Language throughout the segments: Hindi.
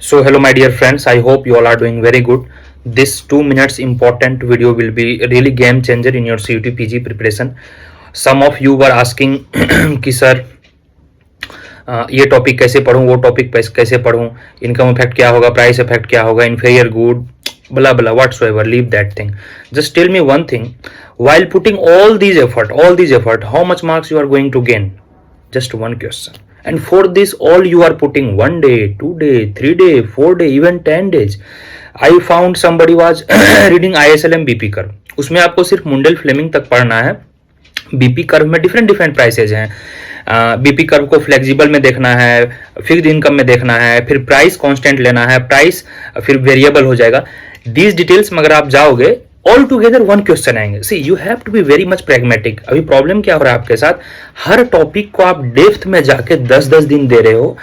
So hello my dear friends, I hope you all are doing very good. This 2 minutes important video will be really game changer in your CUT PG preparation. Some of you were asking कि सर ये टॉपिक कैसे पढूं, वो टॉपिक कैसे पढूं, इनकम इफेक्ट क्या होगा, प्राइस इफेक्ट क्या होगा, inferior good, blah blah whatsoever, leave that thing. Just tell me one thing, while putting all these effort, how much marks you are going to gain? Just one question. And for this all you are putting 1 day, 2 day, 3 day, 4 day, even 10 days. I found somebody was reading ISLM BP curve. उसमें आपको सिर्फ मुंडल फ्लेमिंग तक पढ़ना है. बीपी कर्व में डिफरेंट प्राइसेज हैं. बीपी कर्व को फ्लेक्सिबल में देखना है, फिक्स्ड इनकम में देखना है, फिर प्राइस कांस्टेंट लेना है, प्राइस फिर वेरिएबल हो जाएगा. दीज डिटेल्स में अगर आप जाओगे ऑल टुगेदर वन क्वेश्चन आएंगे. See you have to be very much pragmatic. अभी प्रॉब्लम क्या हो रहा है आपके साथ, हर टॉपिक को आप डेप्थ में जाके 10-10 दिन दे रहे हो.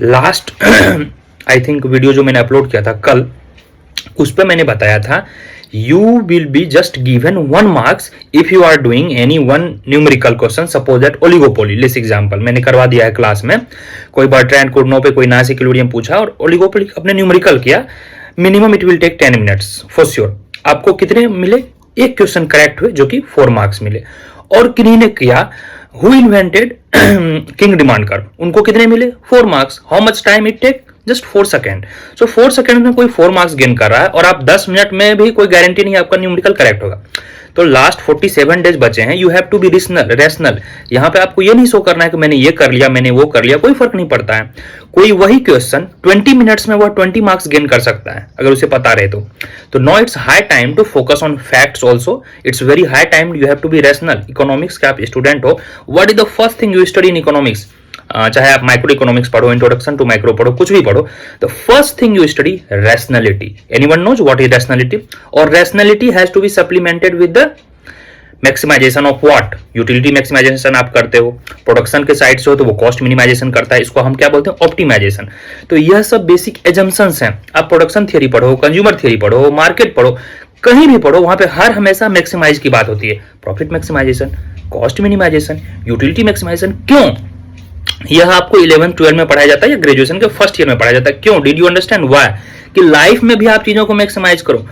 लास्ट आई थिंक वीडियो जो मैंने अपलोड किया था कल, उस पर मैंने बताया था you will be just given 1 marks if you are doing any one numerical question. Suppose that oligopoly, less example मैंने करवा दिया है क्लास में. कोई बर्ट्रैंड कुर्नो पे कोई नास इक्विलिब्रियम पूछा और ओलिगोपोली अपने न्यूमेरिकल किया. Minimum it will take 10 minutes for sure. आपको कितने मिले? एक क्वेश्चन करेक्ट हुए जो कि 4 मार्क्स मिले. और किन्हीं ने किया who invented kinked demand curve, उनको कितने मिले? 4 marks. How much time it take? Just 4 second. So 4 second में कोई 4 मार्क्स गेन कर रहा है और आप 10 मिनट में भी कोई गारंटी नहीं आपका न्यूमेरिकल करेक्ट होगा. तो लास्ट 47 डेज बचे हैं. You have to be rational. यहां पे आपको ये नहीं शो करना है कि मैंने ये कर लिया, मैंने वो कर लिया, कोई फर्क नहीं पड़ता है. कोई वही क्वेश्चन 20 मिनट्स में वो 20 मार्क्स गेन कर सकता है अगर उसे पता रहे तो no it's high time to focus on facts also. It's very high time you have to be rational. Economics के आप स्टूडेंट हो, what is the first thing you study in economics? चाहे आप माइक्रो इकोनॉमिक्स पढ़ो, इंट्रोडक्शन टू माइक्रो पढ़ो, कुछ भी पढ़ो, the first thing you study rationality. Anyone knows what is rationality? और rationality has to be supplemented with the maximisation of what? Utility maximisation आप करते हो. प्रोडक्शन के साइड से हो तो वो कॉस्ट मिनिमाइजेशन करता है. इसको हम क्या बोलते हैं? ऑप्टिमाइजेशन. तो यह सब बेसिक एजम्पशंस हैं. आप प्रोडक्शन थियरी पढ़ो, कंज्यूमर थियरी पढ़ो, मार्केट पढ़ो, कहीं भी पढ़ो, वहां पे हर हमेशा मैक्सिमाइज की बात होती है. Profit maximisation, cost minimisation, utility maximisation. क्यों? यह आपको 11th 12 में पढ़ाया जाता है या ग्रेजुएशन के फर्स्ट ईयर में पढ़ाया जाता है. क्यों? Did you understand why? कि लाइफ में भी आप चीजों को मैक्सिमाइज करो.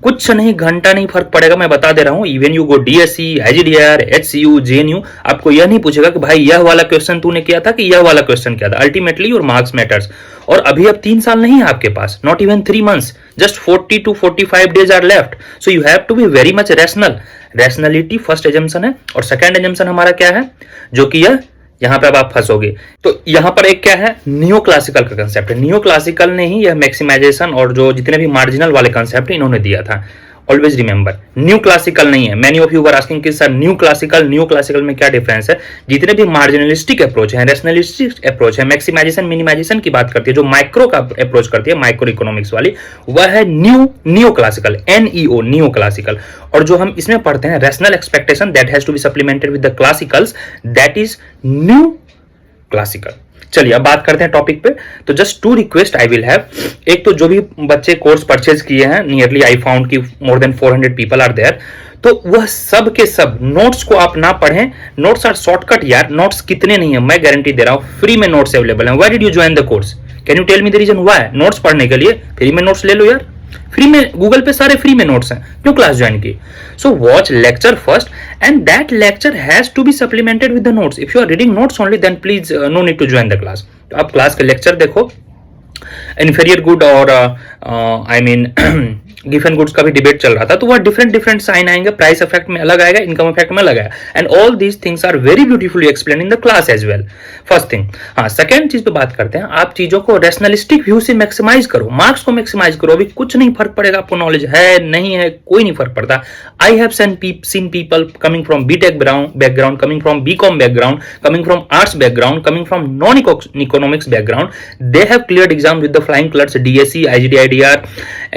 कुछ नहीं, घंटा नहीं फर्क पड़ेगा, मैं बता दे रहा हूं. Even you go DSC, AGDR, HCU, JNU, आपको यह नहीं पूछेगा कि भाई यह वाला क्वेश्चन तूने किया था कि यह वाला क्वेश्चन किया था. Ultimately your marks matters. और अभी अब 3 साल नहीं है आपके पास, not even 3 months, just 40 to 45 days are left. So you have to be very much rational. Rationality first assumption है. और सेकंड एजम्पशन हमारा क्या है, जो कि यह यहां पे अब आप फंसोगे. तो यहां पर एक क्या है, नियो क्लासिकल का कंसेप्ट है. नियो क्लासिकल ने ही यह मैक्सिमाइजेशन और जो जितने भी मार्जिनल वाले कंसेप्ट इन्होंने दिया था. ऑलवेज रिमेंबर, न्यू क्लासिकल नहीं है. Many of you were asking कि सर न्यू क्लासिकल में क्या डिफरेंस है? जितने भी मार्जिनलिस्टिक अप्रोच है, रैशनलिस्टिक अप्रोच है, मैक्सिमाइजेशन मिनिमाइजेशन की बात करती है, जो माइक्रो का अप्रोच करती है, माइक्रो इकोनॉमिक्स वाली, वह है new classical, NEO, new classical. और जो हम इसमें पढ़ते हैं rational expectation, that has to be supplemented with the classicals, that is new classical. चलिए अब बात करते हैं टॉपिक पे. तो just 2 request I will have. एक तो जो भी बच्चे कोर्स परचेज किए हैं, नियरली आई फाउंड की more than 400 people are there, तो वह सब के सब नोट्स को आप ना पढ़ें. नोट्स आर शॉर्टकट यार. नोट्स कितने नहीं है, मैं गारंटी दे रहा हूं, फ्री में नोट्स अवेलेबल हैं. Why did you join the course? Can you tell me the reason why? Notes पढ़ने के लिए फ्री में नोट्स ले लो यार. फ्री में गूगल पे सारे फ्री में नोट्स हैं, क्यों क्लास ज्वाइन की? So watch lecture first and that lecture has to be supplemented with the notes. If you are reading notes only then please no need to join the class. तो आप क्लास के लेक्चर देखो. इन्फीरियर गुड और आई मीन गिवन गुड्स का भी डिबेट चल रहा था, तो वह डिफरेंट साइन आएंगे. प्राइस इफेक्ट में अलग आएगा, इनकम इफेक्ट में अलग आएगा. And all these things are very beautifully explain in the class as well. First thing. हाँ, सेकंड चीज पे बात करते हैं. आप चीजों को रैशनलिस्टिक व्यू से मैक्सिमाइज करो, मार्क्स को मैक्सिमाइज करो. अभी कुछ नहीं फर्क पड़ेगा, आपको नॉलेज है नहीं है कोई नहीं फर्क पड़ता. I have seen people coming from BTech background, coming from BCom background, coming from arts background, coming from non economics background. They have cleared exam with the flying colours, DSC, IGDIDR,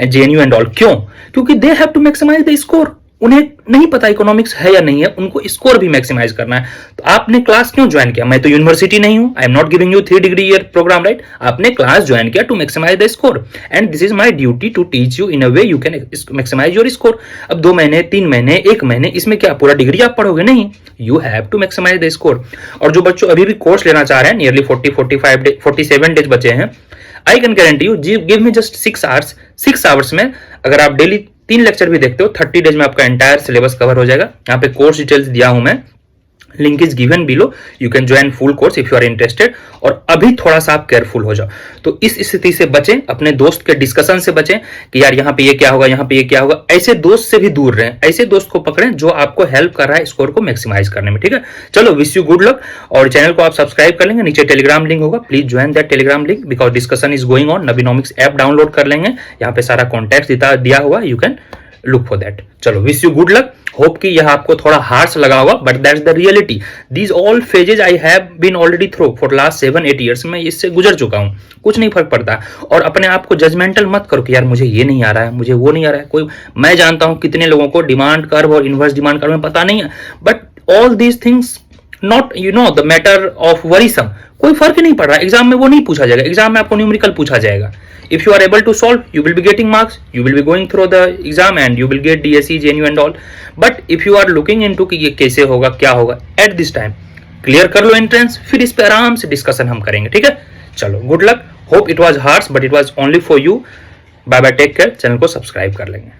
JNU and all. क्यों? क्योंकि they have to maximise the score. उन्हें नहीं पता इकोनॉमिक्स है या नहीं है, उनको स्कोर भी मैक्सिमाइज करना है. तो आपने क्लास क्यों ज्वाइन किया? मैं तो यूनिवर्सिटी नहीं हूं, I am not giving you 3 degree year programme, right? आपने क्लास ज्वाइन किया to maximise the score and this is my duty to teach you in a way you can maximise your score. अब 2 महीने, 3 महीने, 1 महीने, इसमें क्या पूरा डिग्री आप पढ़ोगे? नहीं. You have to maximise the score. और जो बच्चों अभी भी कोर्स लेना चाह रहे हैं, नियरली 47 डेज बचे हैं, I can guarantee you, give me just 6 hours, 6 hours में अगर आप डेली 3 लेक्चर भी देखते हो, 30 डेज में आपका एंटायर सिलेबस कवर हो जाएगा। यहाँ पे कोर्स डिटेल्स दिया हूं मैं, link is given below, you can join full course if you are interested. और अभी थोड़ा सा आप केयरफुल हो जाओ। तो इस स्थिति से बचें, अपने दोस्त के डिस्कशन से बचें कि यार यहाँ पे ये क्या होगा, यहाँ पे ये क्या होगा। ऐसे दोस्त से भी दूर रहें, ऐसे दोस्त को पकड़ें जो आपको हेल्प कर रहा है स्कोर को मैक्सिमाइज करने में, ठीक है। चलो, विश यू गुड लक। और चैनल को आप सब्सक्राइब कर लेंगे, नीचे टेलीग्राम लिंक होगा, please join that Telegram link because discussion is going on. Nabinomics app download कर लेंगे, यहाँ पे सारा कॉन्टैक्ट दिया हुआ, you can look for that. चलो, wish you good luck. Hope कि यह आपको थोड़ा हार्श लगा होगा, but that's the reality. These all phases I have been already through for last 7-8 years. मैं इससे गुजर चुका हूं, कुछ नहीं फर्क पड़ता। और अपने आप को जजमेंटल मत करो कि यार मुझे ये नहीं आ रहा है, मुझे वो नहीं आ रहा है। कोई, मैं जानता हूं कितने लोगों को डिमांड कर्व और इनवर्स डिमांड कर्व में पता नहीं है, but all these things not the matter of worrisome. कोई फर्क ही नहीं पड़ रहा। एग्जाम में वो नहीं पूछा जाएगा, एग्जाम में आपको न्यूमेरिकल पूछा जाएगा। If you are able to solve, you will be getting marks, you will be going through the exam and you will get DSE, JNU and all. But if you are looking into कि ये कैसे होगा, क्या होगा, at this time क्लियर कर लो एंट्रेंस, फिर इस पे आराम से डिस्कशन हम करेंगे, ठीक है। चलो, good luck. Hope it was harsh but it was only for you. Bye bye, take care. Channel को सब्सक्राइब कर लेंगे।